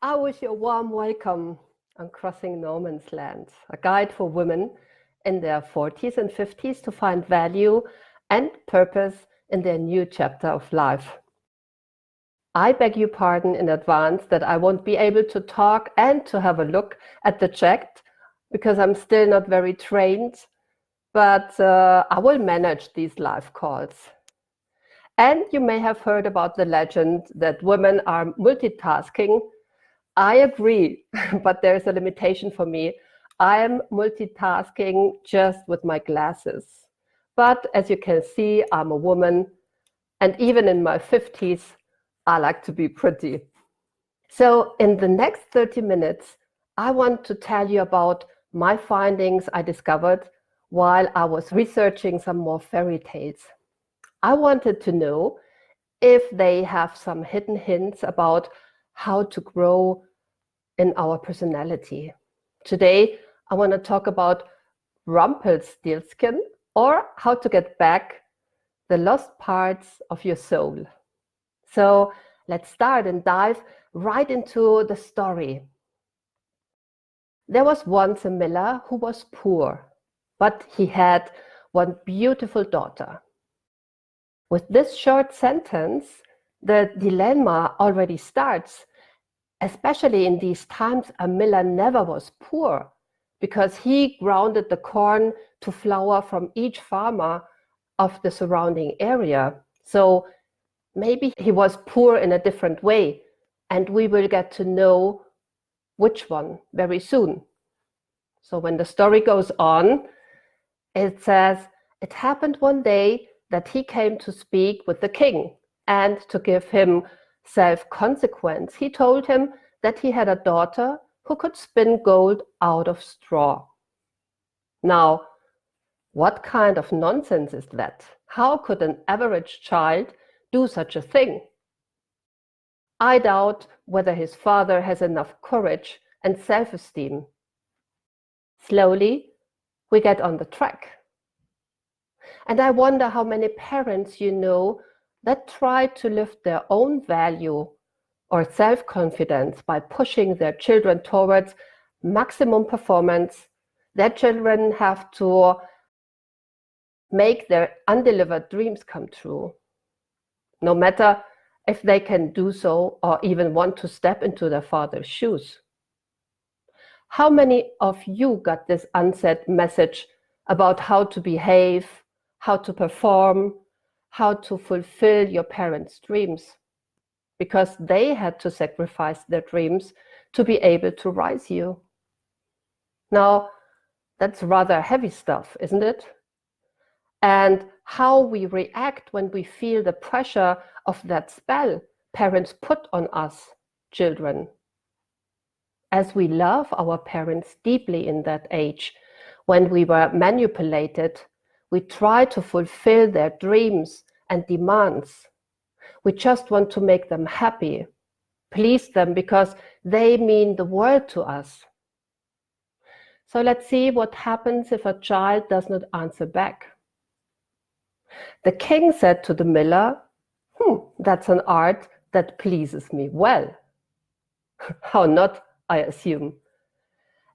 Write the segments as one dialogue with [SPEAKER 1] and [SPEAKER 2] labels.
[SPEAKER 1] I wish you a warm welcome on Crossing No Man's Land, a guide for women in their 40s and 50s to find value and purpose in their new chapter of life. I beg your pardon in advance that I won't be able to talk and to have a look at the chat because I'm still not very trained, but I will manage these live calls. And you may have heard about the legend that women are multitasking. I agree, but there's a limitation for me. I am multitasking just with my glasses. But as you can see, I'm a woman, and even in my 50s, I like to be pretty. So in the next 30 minutes, I want to tell you about my findings I discovered while I was researching some more fairy tales. I wanted to know if they have some hidden hints about how to grow in our personality. Today, I want to talk about Rumpelstiltskin, or how to get back the lost parts of your soul. So let's start and dive right into the story. There was once a miller who was poor, but he had one beautiful daughter. With this short sentence, the dilemma already starts. Especially in these times, a miller never was poor because he grounded the corn to flour from each farmer of the surrounding area. So maybe he was poor in a different way, and we will get to know which one very soon. So when the story goes on, it says, it happened one day that he came to speak with the king, and to give him self-consequence, he told him that he had a daughter who could spin gold out of straw. Now, what kind of nonsense is that? How could an average child do such a thing? I doubt whether his father has enough courage and self-esteem. Slowly, we get on the track. And I wonder how many parents you know that try to lift their own value or self-confidence by pushing their children towards maximum performance. Their children have to make their undelivered dreams come true, no matter if they can do so or even want to step into their father's shoes. How many of you got this unsaid message about how to behave, how to perform, how to fulfill your parents' dreams, because they had to sacrifice their dreams to be able to raise you? Now, that's rather heavy stuff, isn't it? And how we react when we feel the pressure of that spell parents put on us, children. As we love our parents deeply in that age, when we were manipulated, we try to fulfill their dreams and demands. We just want to make them happy, please them because they mean the world to us. So let's see what happens if a child does not answer back. The king said to the miller, that's an art that pleases me well. How not, I assume.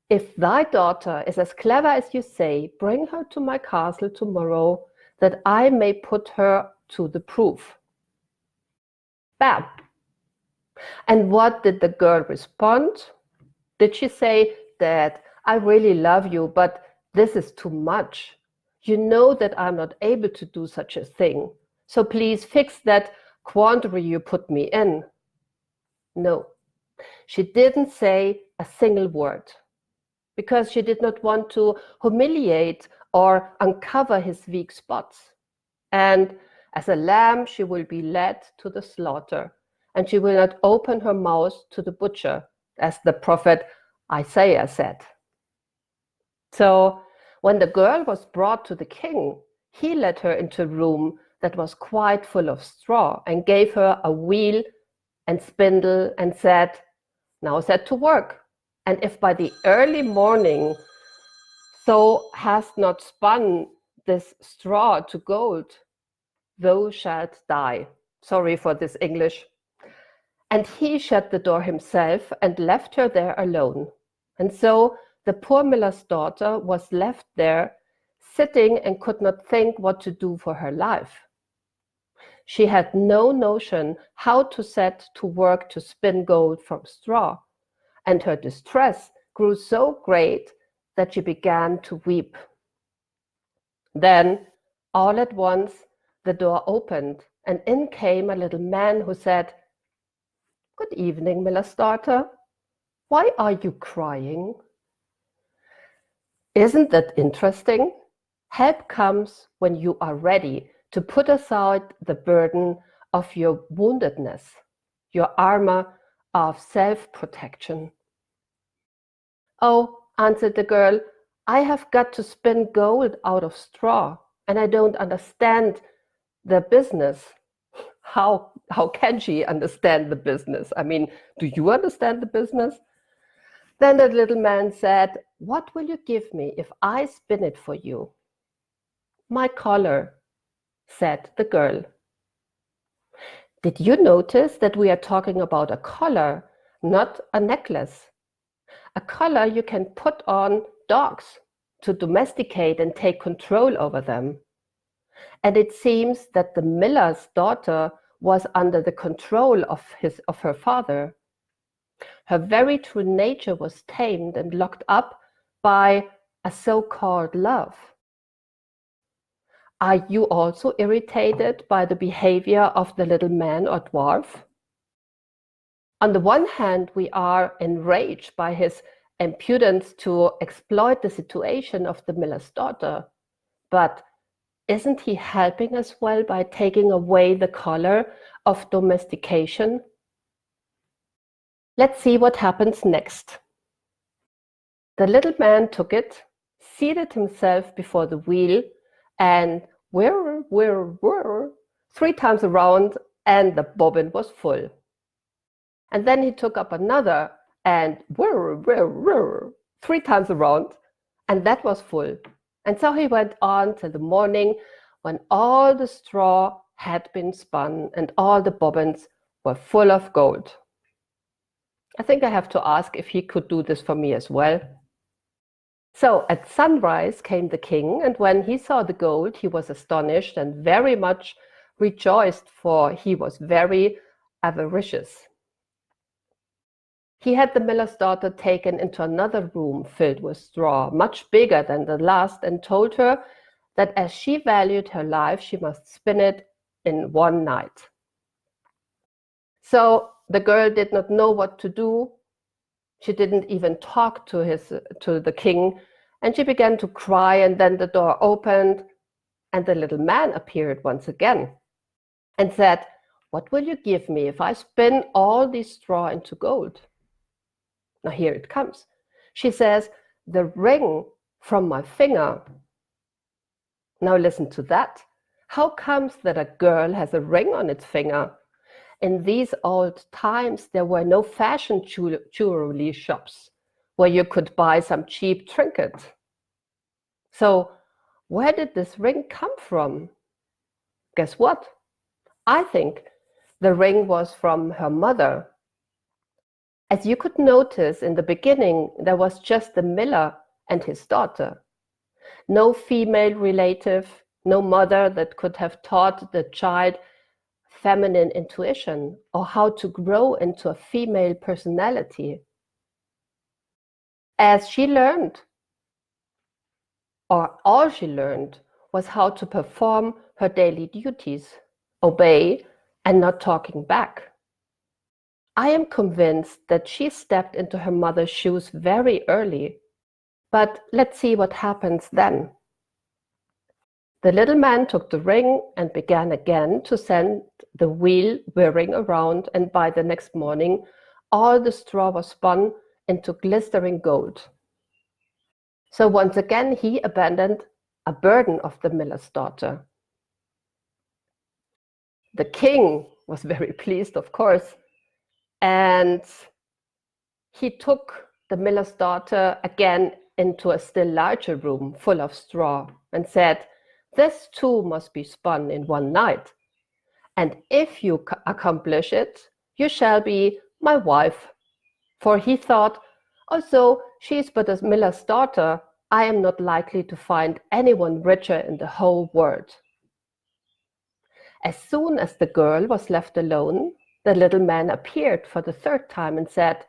[SPEAKER 1] If thy daughter is as clever as you say, bring her to my castle tomorrow, that I may put her to the proof. Bam! And what did the girl respond? Did she say, Dad, I really love you, but this is too much. You know that I'm not able to do such a thing. So please fix that quandary you put me in. No, she didn't say a single word, because she did not want to humiliate or uncover his weak spots. And as a lamb, she will be led to the slaughter, and she will not open her mouth to the butcher, as the prophet Isaiah said. So when the girl was brought to the king, he led her into a room that was quite full of straw and gave her a wheel and spindle and said, now set to work. And if by the early morning thou hast not spun this straw to gold, thou shalt die. Sorry for this English. And he shut the door himself and left her there alone. And so the poor miller's daughter was left there, sitting and could not think what to do for her life. She had no notion how to set to work to spin gold from straw, and her distress grew so great that she began to weep. Then, all at once, the door opened, and in came a little man who said, "Good evening, miller's daughter. Why are you crying?" Isn't that interesting? Help comes when you are ready to put aside the burden of your woundedness, your armor of self-protection. "Oh," answered the girl, "I have got to spin gold out of straw, and I don't understand the business." How can she understand the business? I mean, do you understand the business? Then the little man said, "What will you give me if I spin it for you?" "My collar," said the girl. Did you notice that we are talking about a collar, not a necklace? A collar you can put on dogs to domesticate and take control over them. And it seems that the miller's daughter was under the control of her father. Her very true nature was tamed and locked up by a so-called love. Are you also irritated by the behavior of the little man or dwarf? On the one hand, we are enraged by his impudence to exploit the situation of the miller's daughter. But isn't he helping as well by taking away the color of domestication? Let's see what happens next. The little man took it, seated himself before the wheel, and whir, whir, whir, 3 times around, and the bobbin was full. And then he took up another, and whir, whir, whir, 3 times around, and that was full. And so he went on till the morning, when all the straw had been spun and all the bobbins were full of gold. I think I have to ask if he could do this for me as well. So at sunrise came the king, and when he saw the gold, he was astonished and very much rejoiced, for he was very avaricious. He had the miller's daughter taken into another room filled with straw, much bigger than the last, and told her that as she valued her life, she must spin it in one night. So the girl did not know what to do. She didn't even talk to the king, and she began to cry, and then the door opened, and the little man appeared once again and said, "What will you give me if I spin all this straw into gold?" Now here it comes. She says, "The ring from my finger." Now listen to that. How comes that a girl has a ring on its finger? In these old times, there were no fashion jewelry shops where you could buy some cheap trinket. So where did this ring come from? Guess what? I think the ring was from her mother. As you could notice in the beginning, there was just the miller and his daughter. No female relative, no mother that could have taught the child feminine intuition or how to grow into a female personality. As she learned, or all she learned, was how to perform her daily duties, obey, and not talking back. I am convinced that she stepped into her mother's shoes very early. But let's see what happens then. The little man took the ring and began again to send the wheel whirring around, and by the next morning, all the straw was spun into glistering gold. So once again, he abandoned a burden of the miller's daughter. The king was very pleased, of course, and he took the miller's daughter again into a still larger room full of straw and said, "This too must be spun in one night. And if you accomplish it, you shall be my wife. For he thought, although she is but a miller's daughter, I am not likely to find anyone richer in the whole world. As soon as the girl was left alone, the little man appeared for the third time and said,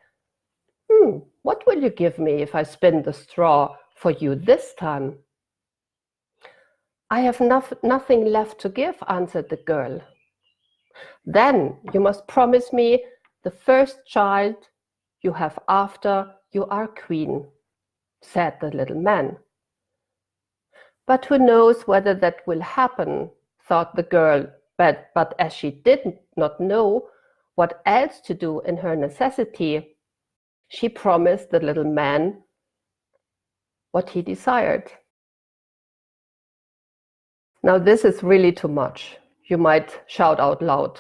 [SPEAKER 1] what will you give me if I spin the straw for you this time? I have nothing left to give, answered the girl. Then you must promise me the first child you have after you are queen, said the little man. But who knows whether that will happen, thought the girl, but as she did not know what else to do in her necessity, she promised the little man what he desired. Now this is really too much. You might shout out loud.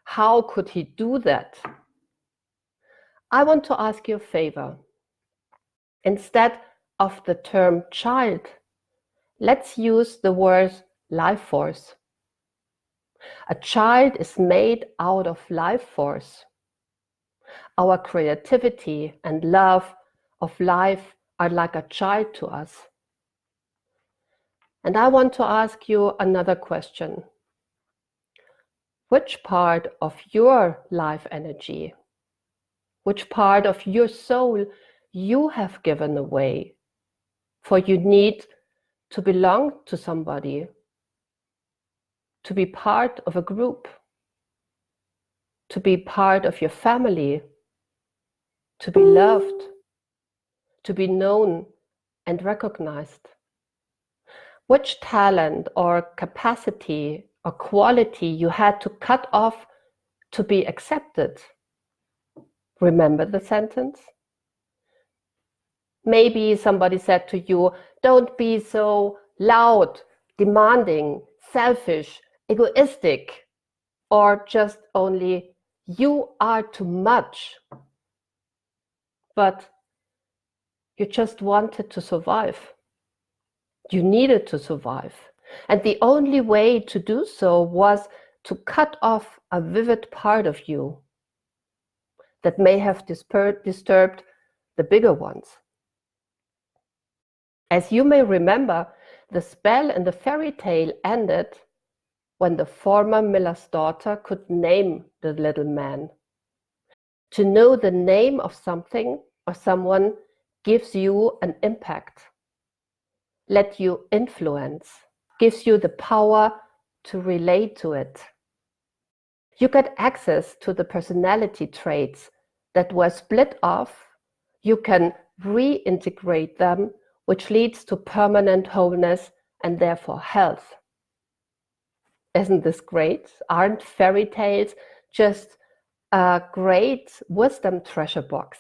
[SPEAKER 1] How could he do that? I want to ask you a favor. Instead of the term child, let's use the word life force. A child is made out of life force. Our creativity and love of life are like a child to us. And I want to ask you another question. Which part of your life energy, which part of your soul you have given away, for you need to belong to somebody, to be part of a group, to be part of your family, to be loved, to be known and recognized? Which talent or capacity or quality you had to cut off to be accepted? Remember the sentence? Maybe somebody said to you, don't be so loud, demanding, selfish, egoistic, or just only, you are too much. But you just wanted to survive. You needed to survive. And the only way to do so was to cut off a vivid part of you that may have disturbed the bigger ones. As you may remember, the spell in the fairy tale ended when the former miller's daughter could name the little man. To know the name of something or someone gives you an impact, let you influence, gives you the power to relate to it. You get access to the personality traits that were split off. You can reintegrate them, which leads to permanent wholeness and therefore health. Isn't this great? Aren't fairy tales just a great wisdom treasure box?